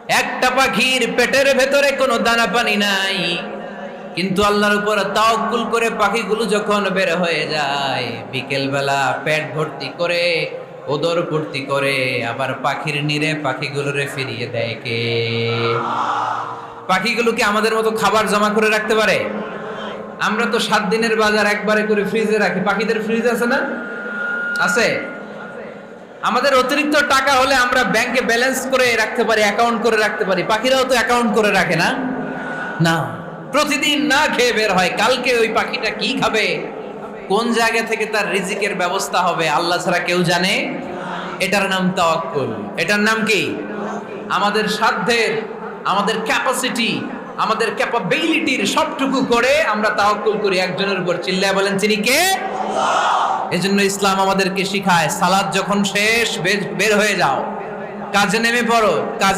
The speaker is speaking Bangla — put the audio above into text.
একটা পাখির পেটের ভেতরে কোনো দানা পানি নাই, কিন্তু আল্লাহর উপর তাওয়াক্কুল করে পাখিগুলো যখন বের হয়ে যায়, বিকেল বেলা পেট ভর্তি করে ওদর ভর্তি করে আবার পাখির নিরে পাখিগুলোরে ফিরিয়ে দেয় কে? পাখিগুলো কি আমাদের মতো খাবার জমা করে রাখতে পারে? আমরা তো 7 দিনের বাজার একবারে করে ফ্রিজে রাখি। পাখিদের ফ্রিজ আছে না? আছে। আমাদের অতিরিক্ত টাকা হলে আমরা ব্যাংকে ব্যালেন্স করে রাখতে পারি, অ্যাকাউন্ট করে রাখতে পারি। পাখিরাও তো অ্যাকাউন্ট করে রাখে না? না, প্রতিদিন না খেয়ে বের হয়। কালকে ওই পাখিটা কি খাবে, কোন জায়গা থেকে তার রিজিকের ব্যবস্থা হবে আল্লাহ ছাড়া কেউ জানে। এটার নাম তাওয়াক্কুল। এটার নাম কি? আমাদের সাধ্যের, আমাদের ক্যাপাসিটি, আমাদের ক্যাপাবিলিটির সবটুকু করে আমরা তাওয়াক্কুল করি একজনের উপর। চিল্লায় বলেন তিনি কে? এজন্য ইসলাম আমাদেরকে শিখায়, সালাত যখন শেষ বের হয়ে যাও, কাজে নেমে পড়ো। কাজে